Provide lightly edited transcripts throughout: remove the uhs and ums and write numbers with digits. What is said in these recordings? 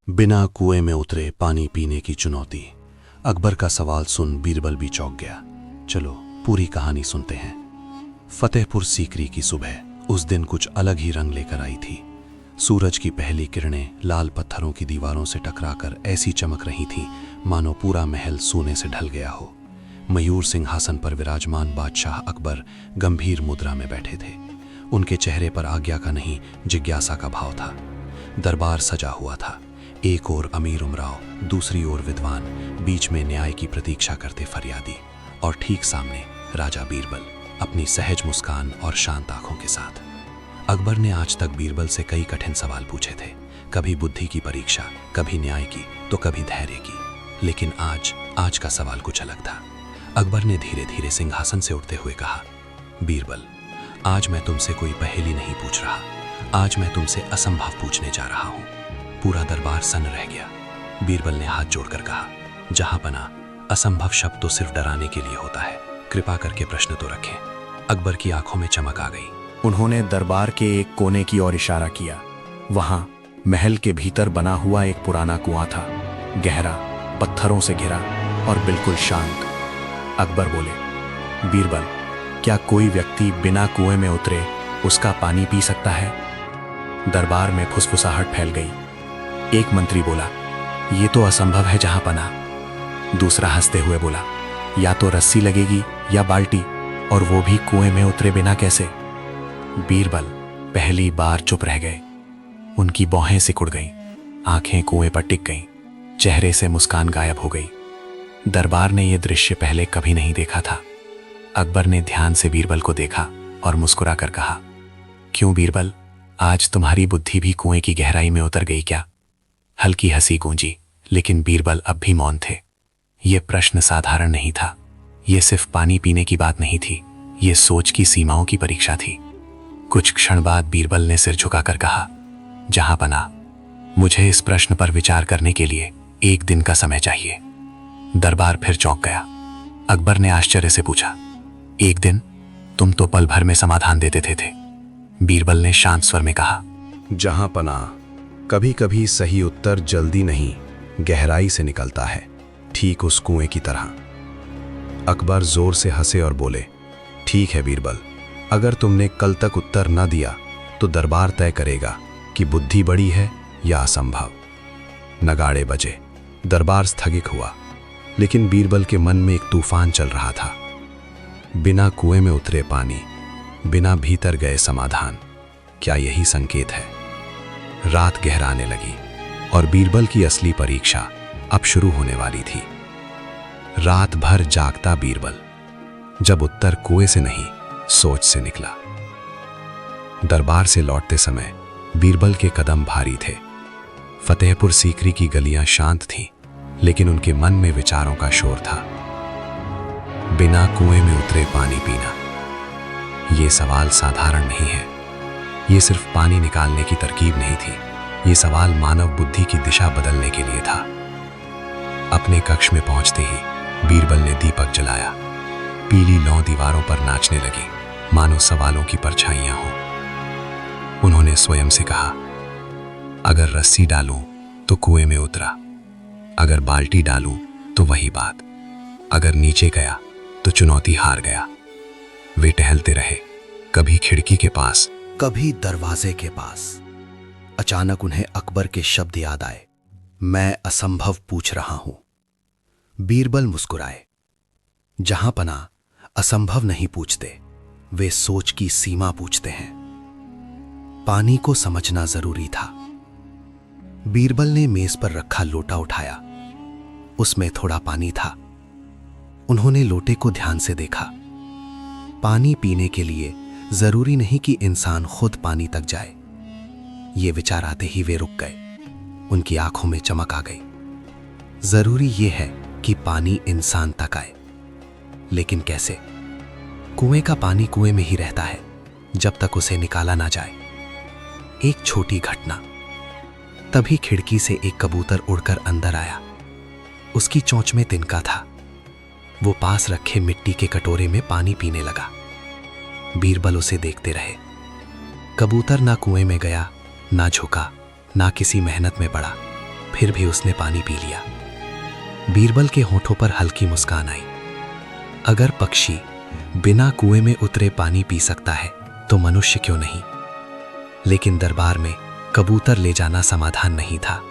बिना कुएं में उतरे पानी पीने की चुनौती। अकबर का सवाल सुन बीरबल भी चौंक गया। चलो पूरी कहानी सुनते हैं। फतेहपुर सीकरी की सुबह उस दिन कुछ अलग ही रंग लेकर आई थी। सूरज की पहली किरणें लाल पत्थरों की दीवारों से टकराकर ऐसी चमक रही थीं मानो पूरा महल सोने से ढल गया हो। मयूर सिंहासन पर विराजमान बादशाह अकबर गंभीर मुद्रा में बैठे थे। उनके चेहरे पर आज्ञा का नहीं, जिज्ञासा का भाव था। दरबार सजा हुआ था। एक ओर अमीर उमराव, दूसरी ओर विद्वान, बीच में न्याय की प्रतीक्षा करते फरियादी, और ठीक सामने राजा बीरबल अपनी सहज मुस्कान और शांत आंखों के साथ। अकबर ने आज तक बीरबल से कई कठिन सवाल पूछे थे, कभी बुद्धि की परीक्षा, कभी न्याय की, तो कभी धैर्य की। लेकिन आज का सवाल कुछ अलग था। अकबर ने धीरे धीरे सिंहासन से उठते हुए कहा, बीरबल, आज मैं तुमसे कोई पहेली नहीं पूछ रहा। आज मैं तुमसे असंभव पूछने जा रहा हूं। पूरा दरबार सन्न रह गया। बीरबल ने हाथ जोड़कर कहा, जहां पना, असंभव शब्द तो सिर्फ डराने के लिए होता है। कृपा करके प्रश्न तो रखें। अकबर की आंखों में चमक आ गई। उन्होंने दरबार के एक कोने की ओर इशारा किया। वहां महल के भीतर बना हुआ एक पुराना कुआं था, गहरा, पत्थरों से घिरा और बिल्कुल शांत। अकबर बोले, बीरबल, क्या कोई व्यक्ति बिना कुएं में उतरे उसका पानी पी सकता है? दरबार में फुसफुसाहट फैल गई। एक मंत्री बोला, ये तो असंभव है जहां पना। दूसरा हंसते हुए बोला, या तो रस्सी लगेगी या बाल्टी, और वो भी कुएं में उतरे बिना कैसे? बीरबल पहली बार चुप रह गए। उनकी भौहें सिकुड़ गईं, आंखें कुएं पर टिक गईं, चेहरे से मुस्कान गायब हो गई। दरबार ने यह दृश्य पहले कभी नहीं देखा था। अकबर ने ध्यान से बीरबल को देखा और मुस्कुरा कर कहा, क्यों बीरबल, आज तुम्हारी बुद्धि भी कुएं की गहराई में उतर गई क्या? हल्की हंसी गूंजी, लेकिन बीरबल अब भी मौन थे। यह प्रश्न साधारण नहीं था। यह सिर्फ पानी पीने की बात नहीं थी, यह सोच की सीमाओं की परीक्षा थी। कुछ क्षण बाद बीरबल ने सिर झुकाकर कहा, जहां पना, मुझे इस प्रश्न पर विचार करने के लिए एक दिन का समय चाहिए। दरबार फिर चौंक गया। अकबर ने आश्चर्य से पूछा, एक दिन? तुम तो पल भर में समाधान देते थे। बीरबल ने शांत स्वर में कहा, जहां पना, कभी कभी सही उत्तर जल्दी नहीं, गहराई से निकलता है, ठीक उस कुएं की तरह। अकबर जोर से हंसे और बोले, ठीक है बीरबल, अगर तुमने कल तक उत्तर न दिया तो दरबार तय करेगा कि बुद्धि बड़ी है या असंभव। नगाड़े बजे, दरबार स्थगित हुआ, लेकिन बीरबल के मन में एक तूफान चल रहा था। बिना कुएं में उतरे पानी, बिना भीतर गए समाधान, क्या यही संकेत है? रात गहराने लगी और बीरबल की असली परीक्षा अब शुरू होने वाली थी। रात भर जागता बीरबल, जब उत्तर कुएं से नहीं, सोच से निकला। दरबार से लौटते समय बीरबल के कदम भारी थे। फतेहपुर सीकरी की गलियां शांत थीं, लेकिन उनके मन में विचारों का शोर था। बिना कुएं में उतरे पानी पीना, ये सवाल साधारण नहीं है। ये सिर्फ पानी निकालने की तरकीब नहीं थी, ये सवाल मानव बुद्धि की दिशा बदलने के लिए था। अपने कक्ष में पहुंचते ही बीरबल ने दीपक जलाया। पीली लौ दीवारों पर नाचने लगी, मानो सवालों की परछाइयां हों। उन्होंने स्वयं से कहा, अगर रस्सी डालूं तो कुएं में उतरा, अगर बाल्टी डालूं तो वही बात, अगर नीचे गया तो चुनौती हार गया। वे टहलते रहे, कभी खिड़की के पास, कभी दरवाजे के पास। अचानक उन्हें अकबर के शब्द याद आए, मैं असंभव पूछ रहा हूं। बीरबल मुस्कुराए। जहां पना, असंभव नहीं पूछते, वे सोच की सीमा पूछते हैं। पानी को समझना जरूरी था। बीरबल ने मेज पर रखा लोटा उठाया। उसमें थोड़ा पानी था। उन्होंने लोटे को ध्यान से देखा। पानी पीने के लिए जरूरी नहीं कि इंसान खुद पानी तक जाए। ये विचार आते ही वे रुक गए। उनकी आंखों में चमक आ गई। जरूरी ये है कि पानी इंसान तक आए, लेकिन कैसे? कुएं का पानी कुएं में ही रहता है जब तक उसे निकाला ना जाए। एक छोटी घटना। तभी खिड़की से एक कबूतर उड़कर अंदर आया। उसकी चोंच में तिनका था। वो पास रखे मिट्टी के कटोरे में पानी पीने लगा। बीरबल उसे देखते रहे। कबूतर ना कुएं में गया, ना झुका, ना किसी मेहनत में पड़ा। फिर भी उसने पानी पी लिया। बीरबल के होठों पर हल्की मुस्कान आई। अगर पक्षी बिना कुएं में उतरे पानी पी सकता है तो मनुष्य क्यों नहीं? लेकिन दरबार में कबूतर ले जाना समाधान नहीं था,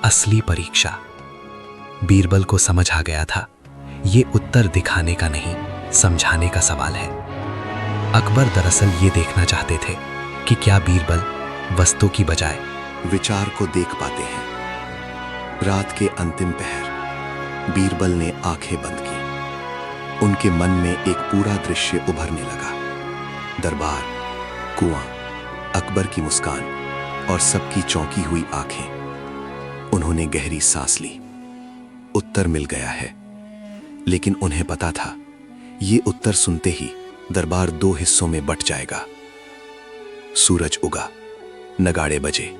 असली परीक्षा। बीरबल को समझ आ गया था, ये उत्तर दिखाने का नहीं, समझाने का सवाल है। अकबर दरअसल ये देखना चाहते थे कि क्या बीरबल वस्तु की बजाय विचार को देख पाते हैं। रात के अंतिम पहर बीरबल ने आंखें बंद की। उनके मन में एक पूरा दृश्य उभरने लगा। दरबार, कुआं, अकबर की मुस्कान और सबकी चौंकी हुई आंखें। उन्होंने गहरी सांस ली। उत्तर मिल गया है, लेकिन उन्हें पता था ये उत्तर सुनते ही दरबार दो हिस्सों में बंट जाएगा। सूरज उगा, नगाड़े बजे,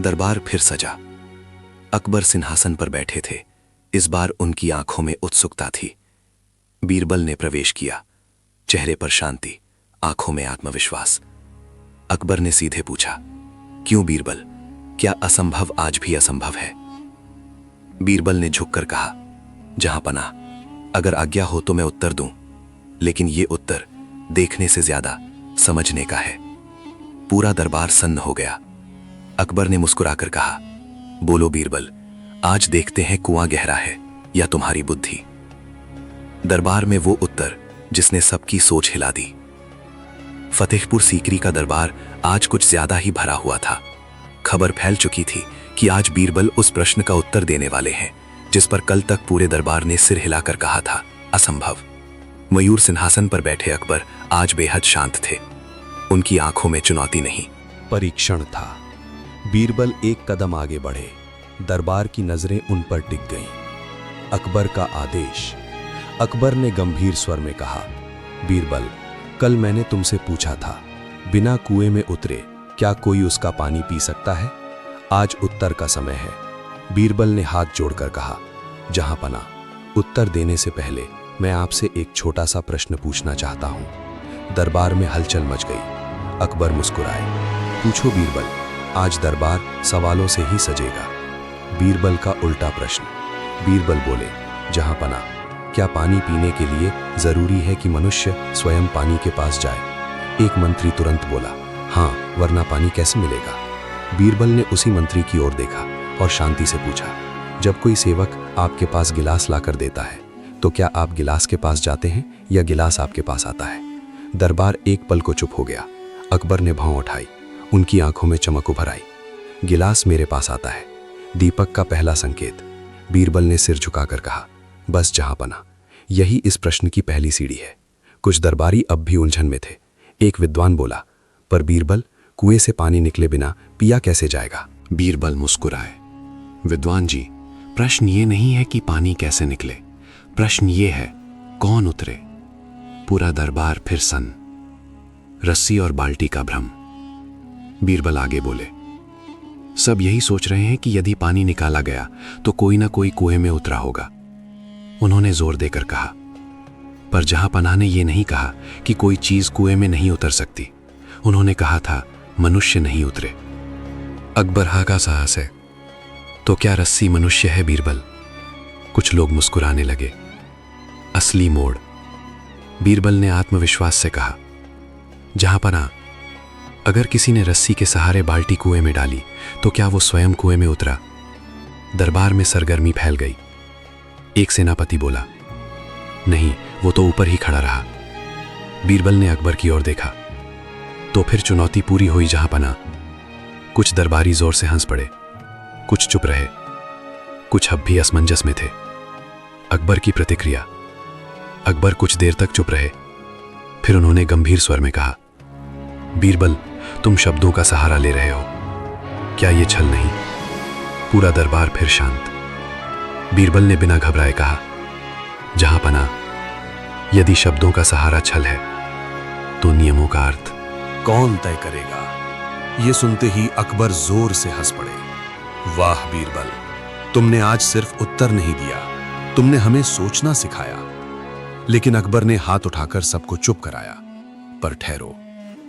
दरबार फिर सजा। अकबर सिंहासन पर बैठे थे। इस बार उनकी आंखों में उत्सुकता थी। बीरबल ने प्रवेश किया, चेहरे पर शांति, आंखों में आत्मविश्वास। अकबर ने सीधे पूछा, क्यों बीरबल, क्या असंभव आज भी असंभव है? बीरबल ने झुककर कहा, जहां पनाह, अगर आज्ञा हो तो मैं उत्तर दूं, लेकिन यह उत्तर देखने से ज्यादा समझने का है। पूरा दरबार सन्न हो गया। अकबर ने मुस्कुराकर कहा, बोलो बीरबल, आज देखते हैं कुआं गहरा है या तुम्हारी बुद्धि। दरबार में वो उत्तर जिसने सबकी सोच हिला दी। फतेहपुर सीकरी का दरबार आज कुछ ज्यादा ही भरा हुआ था। खबर फैल चुकी थी कि आज बीरबल उस प्रश्न का उत्तर देने वाले हैं जिस पर कल तक पूरे दरबार ने सिर हिलाकर कहा था, असंभव। मयूर सिंहासन पर बैठे अकबर आज बेहद शांत थे। उनकी आंखों में चुनौती नहीं, परीक्षण था। बीरबल एक कदम आगे बढ़े। दरबार की नजरें उन पर टिक गईं। अकबर का आदेश। अकबर ने गंभीर स्वर में कहा, बीरबल, कल मैंने तुमसे पूछा था, बिना कुएं में उतरे क्या कोई उसका पानी पी सकता है? आज उत्तर का समय है। बीरबल ने हाथ जोड़कर कहा, जहां पनाह, उत्तर देने से पहले मैं आपसे एक छोटा सा प्रश्न पूछना चाहता हूं। दरबार में हलचल मच गई। अकबर मुस्कुराए, पूछो बीरबल, आज दरबार सवालों से ही सजेगा। बीरबल का उल्टा प्रश्न। बीरबल बोले, जहां पनाह, क्या पानी पीने के लिए जरूरी है कि मनुष्य स्वयं पानी के पास जाए? एक मंत्री तुरंत बोला, हां, वरना पानी कैसे मिलेगा? बीरबल ने उसी मंत्री की ओर देखा और शांति से पूछा, जब कोई सेवक आपके पास गिलास लाकर देता है तो क्या आप गिलास के पास जाते हैं या गिलास आपके पास आता है? दरबार एक पल को चुप हो गया। अकबर ने भौं उठाई। उनकी आंखों में चमक उभर आई। गिलास मेरे पास आता है, दीपक का पहला संकेत। बीरबल ने सिर झुकाकर कहा, बस जहां पनाह, यही इस प्रश्न की पहली सीढ़ी है। कुछ दरबारी अब भी उलझन में थे। एक विद्वान बोला, पर बीरबल, कुएं से पानी निकले बिना पिया कैसे जाएगा? बीरबल मुस्कुराए, विद्वान जी, प्रश्न ये नहीं है कि पानी कैसे निकले, प्रश्न ये है कौन उतरे। पूरा दरबार फिर सन, रस्सी और बाल्टी का भ्रम। बीरबल आगे बोले, सब यही सोच रहे हैं कि यदि पानी निकाला गया तो कोई ना कोई कुएं में उतरा होगा। उन्होंने जोर देकर कहा, पर जहां पनाह ने यह नहीं कहा कि कोई चीज कुएं में नहीं उतर सकती। उन्होंने कहा था, मनुष्य नहीं उतरे। अकबर हा का साहस है, तो क्या रस्सी मनुष्य है बीरबल? कुछ लोग मुस्कुराने लगे। असली मोड़। बीरबल ने आत्मविश्वास से कहा, जहां पनाह, अगर किसी ने रस्सी के सहारे बाल्टी कुएं में डाली तो क्या वो स्वयं कुएं में उतरा? दरबार में सरगर्मी फैल गई। एक सेनापति बोला, नहीं, वो तो ऊपर ही खड़ा रहा। बीरबल ने अकबर की ओर देखा। तो फिर चुनौती पूरी हुई जहां पनाह। कुछ दरबारी जोर से हंस पड़े, कुछ चुप रहे, कुछ अब भी असमंजस में थे। अकबर की प्रतिक्रिया। अकबर कुछ देर तक चुप रहे, फिर उन्होंने गंभीर स्वर में कहा, बीरबल, तुम शब्दों का सहारा ले रहे हो, क्या ये छल नहीं? पूरा दरबार फिर शांत। बीरबल ने बिना घबराए कहा, जहां पनाह, यदि शब्दों का सहारा छल है तो नियमों का अर्थ कौन तय करेगा? ये सुनते ही अकबर जोर से हंस पड़े। वाह बीरबल, तुमने आज सिर्फ उत्तर नहीं दिया, तुमने हमें सोचना सिखाया। लेकिन अकबर ने हाथ उठाकर सबको चुप कराया। पर ठहरो,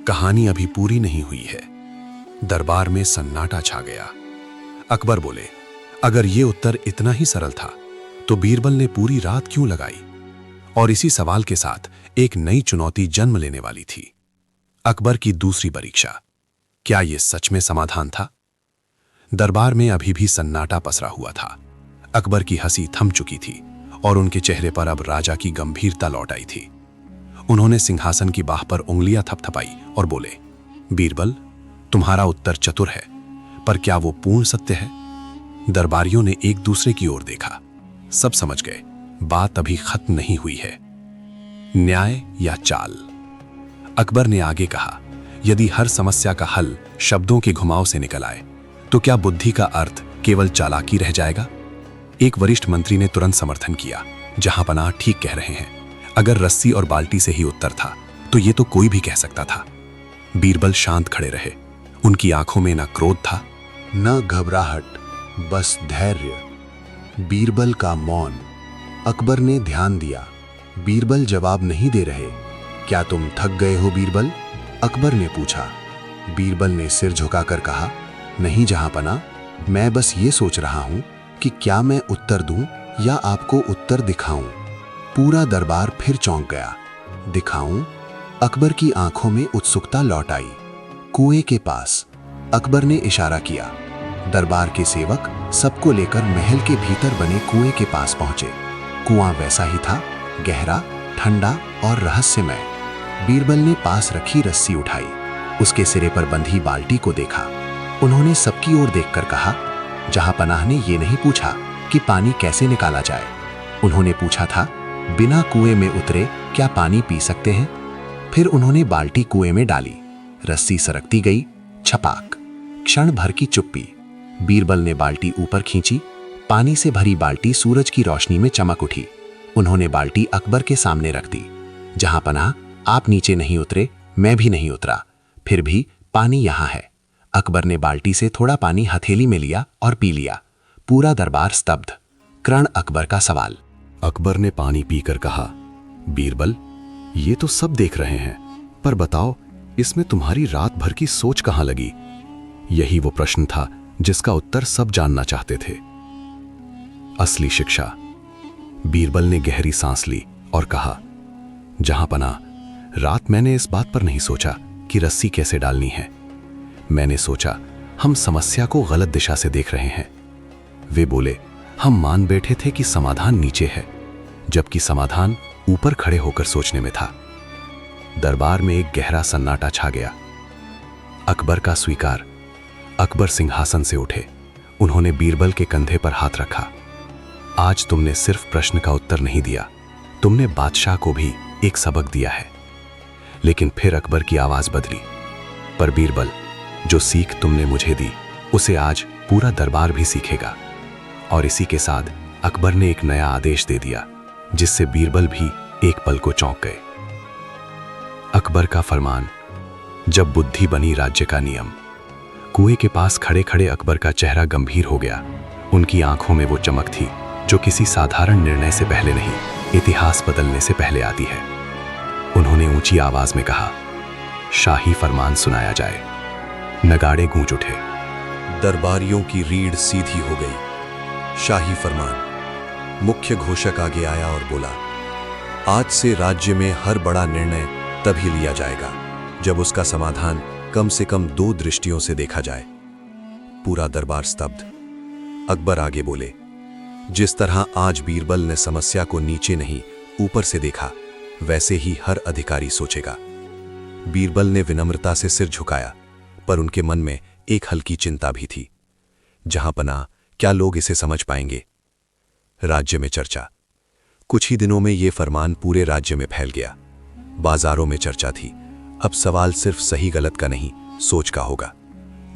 कहानी अभी पूरी नहीं हुई है। दरबार में सन्नाटा छा गया। अकबर बोले, अगर ये उत्तर इतना ही सरल था तो बीरबल ने पूरी रात क्यों लगाई? और इसी सवाल के साथ एक नई चुनौती जन्म लेने वाली थी, अकबर की दूसरी परीक्षा। क्या यह सच में समाधान था? दरबार में अभी भी सन्नाटा पसरा हुआ था। अकबर की हंसी थम चुकी थी और उनके चेहरे पर अब राजा की गंभीरता लौट आई थी। उन्होंने सिंहासन की बाह पर उंगलियां थपथपाई और बोले, बीरबल, तुम्हारा उत्तर चतुर है, पर क्या वो पूर्ण सत्य है? दरबारियों ने एक दूसरे की ओर देखा। सब समझ गए, बात अभी खत्म नहीं हुई है। न्याय या चाल? अकबर ने आगे कहा, यदि हर समस्या का हल शब्दों के घुमाव से निकल आए तो क्या बुद्धि का अर्थ केवल चालाकी रह जाएगा? एक वरिष्ठ मंत्री ने तुरंत समर्थन किया, जहांपनाह ठीक कह रहे हैं। अगर रस्सी और बाल्टी से ही उत्तर था तो ये तो कोई भी कह सकता था। बीरबल शांत खड़े रहे। उनकी आंखों में न क्रोध था न घबराहट, बस धैर्य। बीरबल का मौन। अकबर ने ध्यान दिया। बीरबल जवाब नहीं दे रहे। क्या तुम थक गए हो बीरबल? अकबर ने पूछा। बीरबल ने सिर झुकाकर कहा, नहीं जहांपनाह, मैं बस ये सोच रहा हूं कि क्या मैं उत्तर दूं या आपको उत्तर दिखाऊं। पूरा दरबार फिर चौंक गया। दिखाऊं? अकबर की आंखों में उत्सुकता लौट आई। कुएं के पास। अकबर ने इशारा किया। दरबार के सेवक सबको लेकर महल के भीतर बने कुएं के पास पहुंचे। कुआं वैसा ही था, गहरा, ठंडा और रहस्यमय। बीरबल ने पास रखी रस्सी उठाई, उसके सिरे पर बंधी बाल्टी को देखा। उन्होंने सबकी ओर देखकर कहा, जहांपनाह ने यह नहीं पूछा कि पानी कैसे निकाला जाए। उन्होंने पूछा था, बिना कुएं में उतरे क्या पानी पी सकते हैं? फिर उन्होंने बाल्टी कुएं में डाली। रस्सी सरकती गई। छपाक। क्षण भर की चुप्पी। बीरबल ने बाल्टी ऊपर खींची। पानी से भरी बाल्टी सूरज की रोशनी में चमक उठी। उन्होंने बाल्टी अकबर के सामने रख दी। जहांपनाह, आप नीचे नहीं उतरे, मैं भी नहीं उतरा, फिर भी पानी यहां है। अकबर ने बाल्टी से थोड़ा पानी हथेली में लिया और पी लिया। पूरा दरबार स्तब्ध। कर्ण अकबर का सवाल। अकबर ने पानी पीकर कहा, बीरबल, ये तो सब देख रहे हैं, पर बताओ, इसमें तुम्हारी रात भर की सोच कहां लगी? यही वो प्रश्न था जिसका उत्तर सब जानना चाहते थे। असली शिक्षा। बीरबल ने गहरी सांस ली और कहा, जहांपनाह, रात मैंने इस बात पर नहीं सोचा कि रस्सी कैसे डालनी है। मैंने सोचा हम समस्या को गलत दिशा से देख रहे हैं। वे बोले, हम मान बैठे थे कि समाधान नीचे है, जबकि समाधान ऊपर खड़े होकर सोचने में था। दरबार में एक गहरा सन्नाटा छा गया। अकबर का स्वीकार। अकबर सिंहासन से उठे। उन्होंने बीरबल के कंधे पर हाथ रखा। आज तुमने सिर्फ प्रश्न का उत्तर नहीं दिया, तुमने बादशाह को भी एक सबक दिया है। लेकिन फिर अकबर की आवाज बदली। पर बीरबल, जो सीख तुमने मुझे दी उसे आज पूरा दरबार भी सीखेगा। और इसी के साथ अकबर ने एक नया आदेश दे दिया, जिससे बीरबल भी एक पल को चौंक गए। अकबर का फरमान। जब बुद्धि बनी राज्य का नियम। कुएं के पास खड़े खड़े अकबर का चेहरा गंभीर हो गया। उनकी आंखों में वो चमक थी जो किसी साधारण निर्णय से पहले नहीं, इतिहास बदलने से पहले आती है। उन्होंने ऊंची आवाज में कहा, शाही फरमान सुनाया जाए। नगाड़े गूंज उठे। दरबारियों की रीढ़ सीधी हो गई। शाही फरमान। मुख्य घोषक आगे आया और बोला, आज से राज्य में हर बड़ा निर्णय तभी लिया जाएगा जब उसका समाधान कम से कम 2 दृष्टियों से देखा जाए। पूरा दरबार स्तब्ध। अकबर आगे बोले, जिस तरह आज बीरबल ने समस्या को नीचे नहीं ऊपर से देखा, वैसे ही हर अधिकारी सोचेगा। बीरबल ने विनम्रता से सिर झुकाया, पर उनके मन में एक हल्की चिंता भी थी। जहांपनाह, क्या लोग इसे समझ पाएंगे? राज्य में चर्चा। कुछ ही दिनों में यह फरमान पूरे राज्य में फैल गया। बाजारों में चर्चा थी। अब सवाल सिर्फ सही गलत का नहीं, सोच का होगा।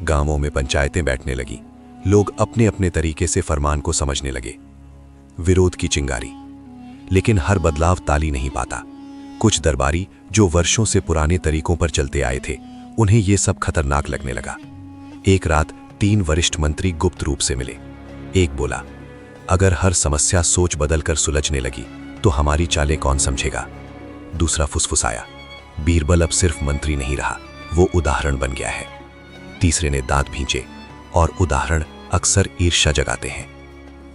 गांवों में पंचायतें बैठने लगी। लोग अपने अपने तरीके से फरमान को समझने लगे। विरोध की चिंगारी। लेकिन हर बदलाव ताली नहीं पाता। कुछ दरबारी जो वर्षों से पुराने तरीकों पर चलते आए थे, उन्हें यह सब खतरनाक लगने लगा। एक रात 3 वरिष्ठ मंत्री गुप्त रूप से मिले। एक बोला, अगर हर समस्या सोच बदलकर सुलझने लगी तो हमारी चालें कौन समझेगा? दूसरा फुसफुसाया, बीरबल अब सिर्फ मंत्री नहीं रहा, वो उदाहरण बन गया है। तीसरे ने दांत भींचे, और उदाहरण अक्सर ईर्ष्या जगाते हैं।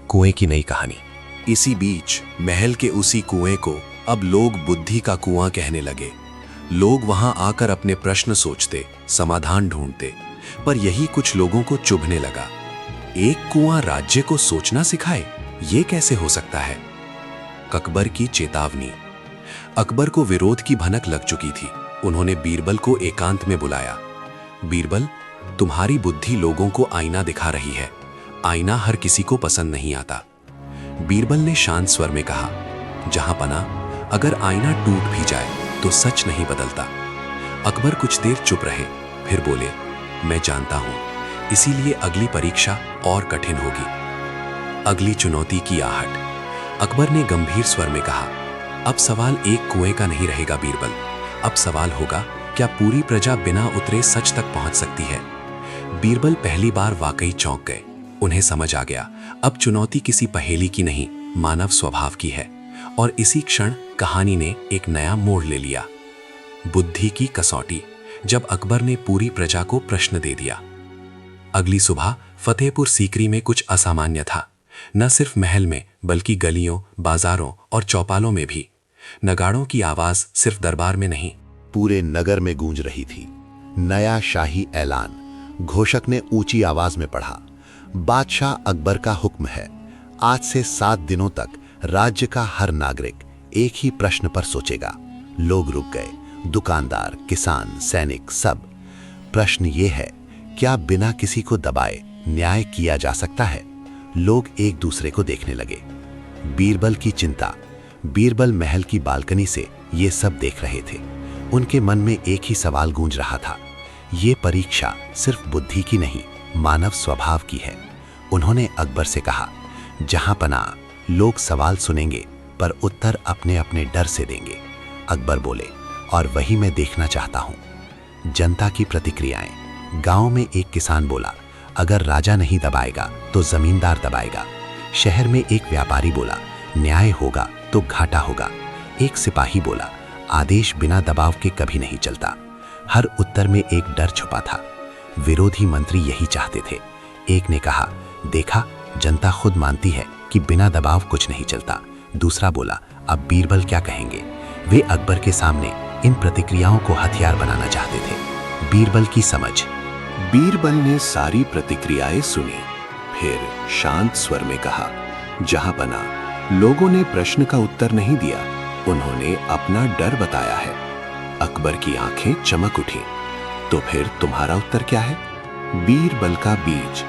कुएं की नई कहानी। इसी बीच महल के उसी कुएं को अब लोग बुद्धि का कुआं कहने लगे। लोग वहां आकर अपने प्रश्न सोचते, समाधान ढूंढते, पर यही कुछ लोगों को चुभने लगा। एक कुआं राज्य को सोचना सिखाए, ये कैसे हो सकता है? अकबर की चेतावनी। अकबर को विरोध की भनक लग चुकी थी। उन्होंने बीरबल को एकांत में बुलाया। बीरबल, तुम्हारी बुद्धि लोगों को आईना दिखा रही है। आईना हर किसी को पसंद नहीं आता। बीरबल ने शांत स्वर में कहा, जहां पना, अगर आईना टूट भी जाए तो सच नहीं बदलता। अकबर कुछ देर चुप रहे, फिर बोले, मैं जानता हूं, इसीलिए अगली परीक्षा और कठिन होगी। अगली चुनौती की आहट। अकबर ने गंभीर स्वर में कहा, अब सवाल एक कुएं का नहीं रहेगा बीरबल। अब सवाल होगा, क्या पूरी प्रजा बिना उतरे सच तक पहुंच सकती है? बीरबल पहली बार वाकई चौंक गए। उन्हें समझ आ गया, अब चुनौती किसी पहेली की नहीं, मानव स्वभाव की है। और इसी क्षण कहानी ने एक नया मोड़ ले लिया। बुद्धि की कसौटी, जब अकबर ने पूरी प्रजा को प्रश्न दे दिया। अगली सुबह फतेहपुर सीकरी में कुछ असामान्य था। न सिर्फ महल में, बल्कि गलियों, बाजारों और चौपालों में भी। नगाड़ों की आवाज सिर्फ दरबार में नहीं, पूरे नगर में गूंज रही थी। नया शाही ऐलान। घोषक ने ऊंची आवाज में पढ़ा, बादशाह अकबर का हुक्म है, आज से 7 दिनों तक राज्य का हर नागरिक एक ही प्रश्न पर सोचेगा। लोग रुक गए, दुकानदार, किसान, सैनिक, सब। प्रश्न ये है, क्या बिना किसी को दबाए न्याय किया जा सकता है? लोग एक दूसरे को देखने लगे। बीरबल की चिंता। बीरबल महल की बालकनी से ये सब देख रहे थे। उनके मन में एक ही सवाल गूंज रहा था, ये परीक्षा सिर्फ बुद्धि की नहीं, मानव स्वभाव की है। उन्होंने अकबर से कहा, जहां पना, लोग सवाल सुनेंगे पर उत्तर अपने अपने डर से देंगे। अकबर बोले, और वही मैं देखना चाहता हूं। जनता की प्रतिक्रियाएं। गांव में एक किसान बोला, अगर राजा नहीं दबाएगा तो जमींदार दबाएगा। शहर में एक व्यापारी बोला, न्याय होगा तो घाटा होगा। एक सिपाही बोला, आदेश बिना दबाव के कभी नहीं चलता। हर उत्तर में एक डर छुपा था। विरोधी मंत्री यही चाहते थे। एक ने कहा, देखा, जनता खुद मानती है कि बिना दबाव कुछ नहीं चलता। दूसरा बोला, अब बीरबल क्या कहेंगे? वे अकबर के सामने इन प्रतिक्रियाओं को हथियार बनाना चाहते थे। बीरबल की समझ। बीरबल ने सारी प्रतिक्रियाएं सुनी, फिर शांत स्वर में कहा, जहां बना, लोगों ने प्रश्न का उत्तर नहीं दिया, उन्होंने अपना डर बताया है। अकबर की आंखें चमक उठी। तो फिर तुम्हारा उत्तर क्या है? बीरबल का बीज।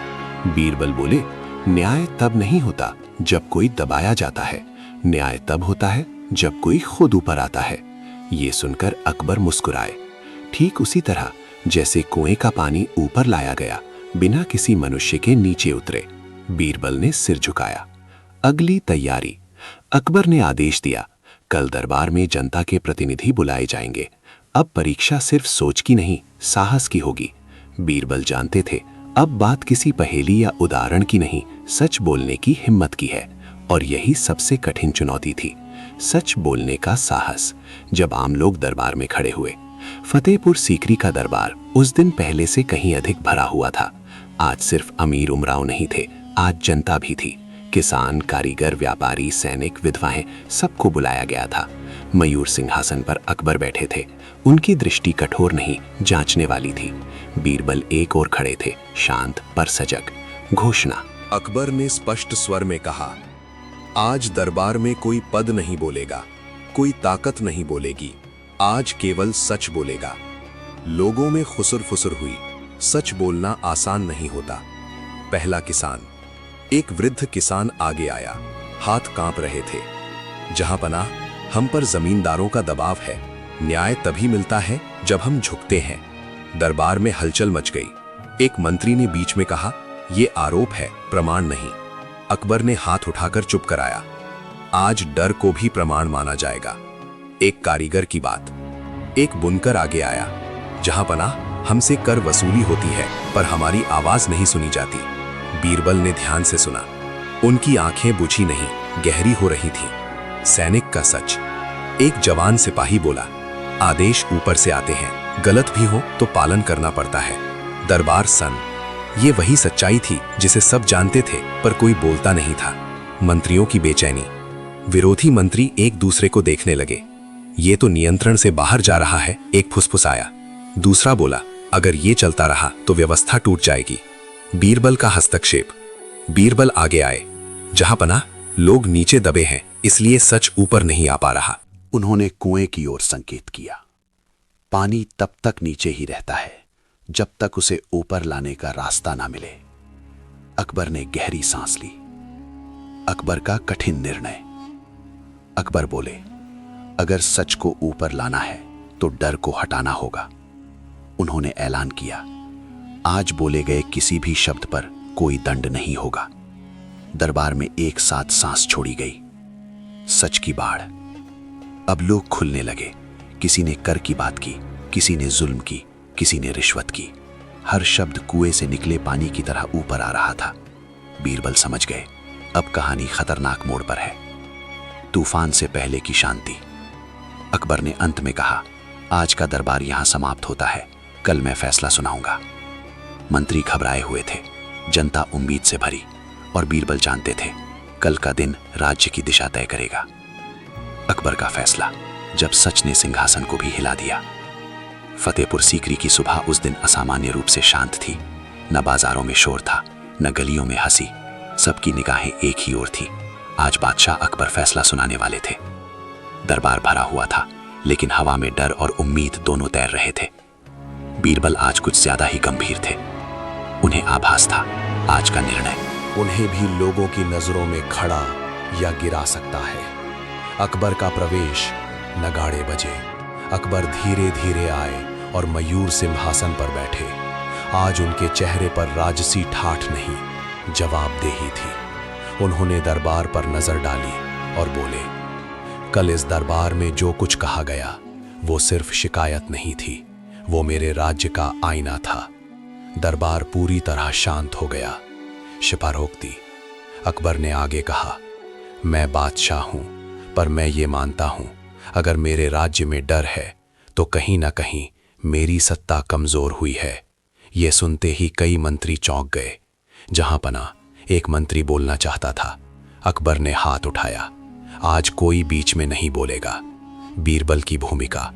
बीरबल बोले, न्याय तब नहीं होता जब कोई दबाया जाता है, न्याय तब होता है जब कोई खुद ऊपर आता है। ये सुनकर अकबर मुस्कुराए। ठीक उसी तरह जैसे कुएं का पानी ऊपर लाया गया, बिना किसी मनुष्य के नीचे उतरे। बीरबल ने सिर झुकाया। अगली तैयारी। अकबर ने आदेश दिया, कल दरबार में जनता के प्रतिनिधि बुलाए जाएंगे। अब परीक्षा सिर्फ सोच की नहीं, साहस की होगी। बीरबल जानते थे, अब बात किसी पहेली या उदाहरण की नहीं, सच बोलने की हिम्मत की है। और यही सबसे कठिन चुनौती थी, सच बोलने का साहस। जब आम लोग दरबार में खड़े हुए, फतेहपुर सीकरी का दरबार उस दिन पहले से कहीं अधिक भरा हुआ था। आज सिर्फ अमीर उमराव नहीं थे, आज जनता भी थी। किसान, कारीगर, व्यापारी, सैनिक, विधवाएं, सबको बुलाया गया था। मयूर सिंहासन पर अकबर बैठे थे। उनकी दृष्टि कठोर नहीं, जांचने वाली थी। बीरबल एक ओर खड़े थे, शांत पर सजग। घोषणा। अकबर ने स्पष्ट स्वर में कहा, आज दरबार में कोई पद नहीं बोलेगा, कोई ताकत नहीं बोलेगी, आज केवल सच बोलेगा। लोगों में खुसर फुसर हुई। सच बोलना आसान नहीं होता। पहला किसान। एक वृद्ध किसान आगे आया, हाथ कांप रहे थे। जहां पना, हम पर जमींदारों का दबाव है। न्याय तभी मिलता है जब हम झुकते हैं। दरबार में हलचल मच गई। एक मंत्री ने बीच में कहा, यह आरोप है, प्रमाण नहीं। अकबर ने हाथ उठाकर चुप कराया। आज डर को भी प्रमाण माना जाएगा। एक कारीगर की बात। एक बुनकर आगे आया, जहां पना, हमसे कर वसूली होती है पर हमारी आवाज नहीं सुनी जाती। बीरबल ने ध्यान से सुना। उनकी आंखें बुझी नहीं, गहरी हो रही थीं। सैनिक का सच। एक जवान सिपाही बोला, आदेश ऊपर से आते हैं, गलत भी हो तो पालन करना पड़ता है। दरबार सन। ये वही सच्चाई थी जिसे सब जानते थे पर कोई बोलता नहीं था। मंत्रियों की बेचैनी। विरोधी मंत्री एक दूसरे को देखने लगे। ये तो नियंत्रण से बाहर जा रहा है, एक फुसफुसाया। दूसरा बोला, अगर ये चलता रहा तो व्यवस्था टूट जाएगी। बीरबल का हस्तक्षेप। बीरबल आगे आए। जहां पना, लोग नीचे दबे हैं, इसलिए सच ऊपर नहीं आ पा रहा। उन्होंने कुएं की ओर संकेत किया। पानी तब तक नीचे ही रहता है जब तक उसे ऊपर लाने का रास्ता ना मिले। अकबर ने गहरी सांस ली। अकबर का कठिन निर्णय। अकबर बोले, अगर सच को ऊपर लाना है तो डर को हटाना होगा। उन्होंने ऐलान किया, आज बोले गए किसी भी शब्द पर कोई दंड नहीं होगा। दरबार में एक साथ सांस छोड़ी गई। सच की बाढ़। अब लोग खुलने लगे। किसी ने कर की बात की, किसी ने जुल्म की, किसी ने रिश्वत की। हर शब्द कुएं से निकले पानी की तरह ऊपर आ रहा था। बीरबल समझ गए, अब कहानी खतरनाक मोड़ पर है। तूफान से पहले की शांति। अकबर ने अंत में कहा, आज का दरबार यहां समाप्त होता है, कल मैं फैसला सुनाऊंगा। मंत्री घबराए हुए थे, जनता उम्मीद से भरी, और बीरबल जानते थे कल का दिन राज्य की दिशा तय करेगा। अकबर का फैसला। जब सच ने सिंहासन को भी हिला दिया। फतेहपुर सीकरी की सुबह उस दिन असामान्य रूप से शांत थी। न बाजारों में शोर था, न गलियों में हंसी। सबकी निगाहें एक ही ओर थी। आज बादशाह अकबर फैसला सुनाने वाले थे। दरबार भरा हुआ था, लेकिन हवा में डर और उम्मीद दोनों तैर रहे थे। बीरबल आज कुछ ज्यादा ही गंभीर थे। उन्हें आभास था, आज का निर्णय उन्हें भी लोगों की नजरों में खड़ा या गिरा सकता है। अकबर का प्रवेश। नगाड़े बजे। अकबर धीरे धीरे आए और मयूर सिंहासन पर बैठे। आज उनके चेहरे पर राजसी ठाठ नहीं, जवाबदेही थी। उन्होंने दरबार पर नजर डाली और बोले, कल इस दरबार में जो कुछ कहा गया वो सिर्फ शिकायत नहीं थी, वो मेरे राज्य का आईना था। दरबार पूरी तरह शांत हो गया। शिपारोक्ति। अकबर ने आगे कहा, मैं बादशाह हूं, पर मैं ये मानता हूं, अगर मेरे राज्य में डर है तो कहीं ना कहीं मेरी सत्ता कमजोर हुई है। ये सुनते ही कई मंत्री चौंक गए। जहां पना, एक मंत्री बोलना चाहता था। अकबर ने हाथ उठाया, आज कोई बीच में नहीं बोलेगा। बीरबल की भूमिका।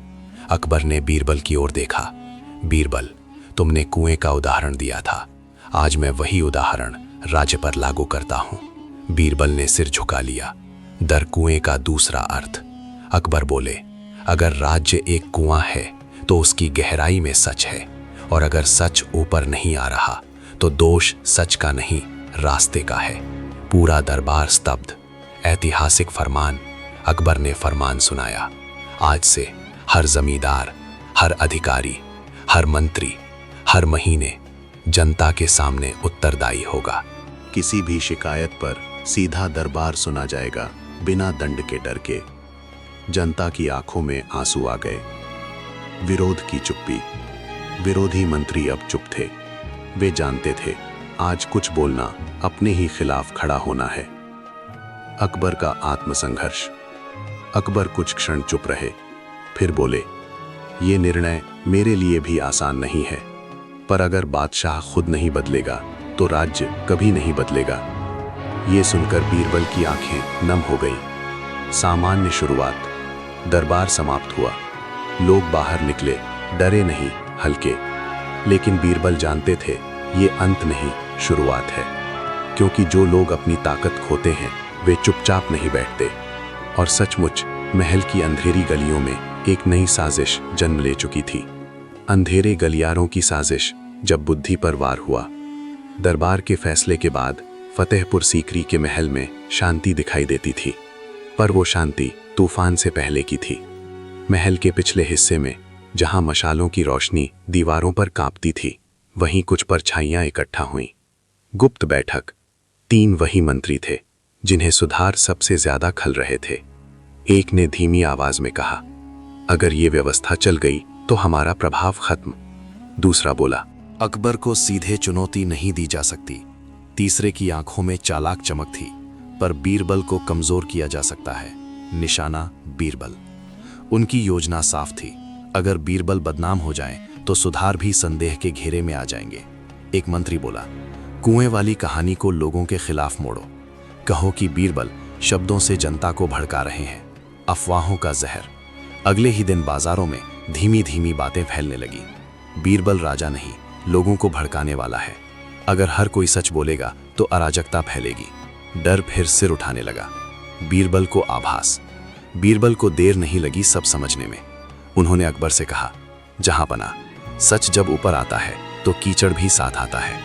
अकबर ने बीरबल की ओर देखा। बीरबल, तुमने कुएं का उदाहरण दिया था, आज मैं वही उदाहरण राज्य पर लागू करता हूं। बीरबल ने सिर झुका लिया। दर कुएं का दूसरा अर्थ। अकबर बोले, अगर राज्य एक कुआं है तो उसकी गहराई में सच है, और अगर सच ऊपर नहीं आ रहा तो दोष सच का नहीं, रास्ते का है। पूरा दरबार स्तब्ध। ऐतिहासिक फरमान। अकबर ने फरमान सुनाया, आज से हर जमींदार, हर अधिकारी, हर मंत्री, हर महीने जनता के सामने उत्तरदायी होगा। किसी भी शिकायत पर सीधा दरबार सुना जाएगा, बिना दंड के डर के। जनता की आंखों में आंसू आ गए। विरोध की चुप्पी। विरोधी मंत्री अब चुप थे। वे जानते थे, आज कुछ बोलना अपने ही खिलाफ खड़ा होना है। अकबर का आत्मसंघर्ष। अकबर कुछ क्षण चुप रहे, फिर बोले, ये निर्णय मेरे लिए भी आसान नहीं है, पर अगर बादशाह खुद नहीं बदलेगा तो राज्य कभी नहीं बदलेगा। ये सुनकर बीरबल की आंखें नम हो गई। सामान्य शुरुआत। दरबार समाप्त हुआ। लोग बाहर निकले, डरे नहीं, हल्के। लेकिन बीरबल जानते थे, ये अंत नहीं, शुरुआत है। क्योंकि जो लोग अपनी ताकत खोते हैं वे चुपचाप नहीं बैठते। और सचमुच महल की अंधेरी गलियों में एक नई साजिश जन्म ले चुकी थी। अंधेरे गलियारों की साजिश जब बुद्धि पर वार हुआ। दरबार के फैसले के बाद फतेहपुर सीकरी के महल में शांति दिखाई देती थी, पर वो शांति तूफान से पहले की थी। महल के पिछले हिस्से में, जहां मशालों की रोशनी दीवारों पर कांपती थी, वहीं कुछ परछाइयां इकट्ठा हुईं। गुप्त बैठक। 3 वही मंत्री थे जिन्हें सुधार सबसे ज्यादा खल रहे थे। एक ने धीमी आवाज में कहा, अगर ये व्यवस्था चल गई तो हमारा प्रभाव खत्म। दूसरा बोला, अकबर को सीधे चुनौती नहीं दी जा सकती। तीसरे की आंखों में चालाक चमक थी, पर बीरबल को कमजोर किया जा सकता है। निशाना बीरबल। उनकी योजना साफ थी, अगर बीरबल बदनाम हो जाए तो सुधार भी संदेह के घेरे में आ जाएंगे। एक मंत्री बोला, कुएं वाली कहानी को लोगों के खिलाफ मोड़ो। कहो कि बीरबल शब्दों से जनता को भड़का रहे हैं, अफवाहों का जहर। अगले ही दिन बाजारों में धीमी धीमी बातें फैलने लगी। बीरबल राजा नहीं, लोगों को भड़काने वाला है। अगर हर कोई सच बोलेगा तो अराजकता फैलेगी। डर फिर सिर उठाने लगा। बीरबल को आभास। बीरबल को देर नहीं लगी सब समझने में। उन्होंने अकबर से कहा, जहां पना, सच जब ऊपर आता है तो कीचड़ भी साथ आता है।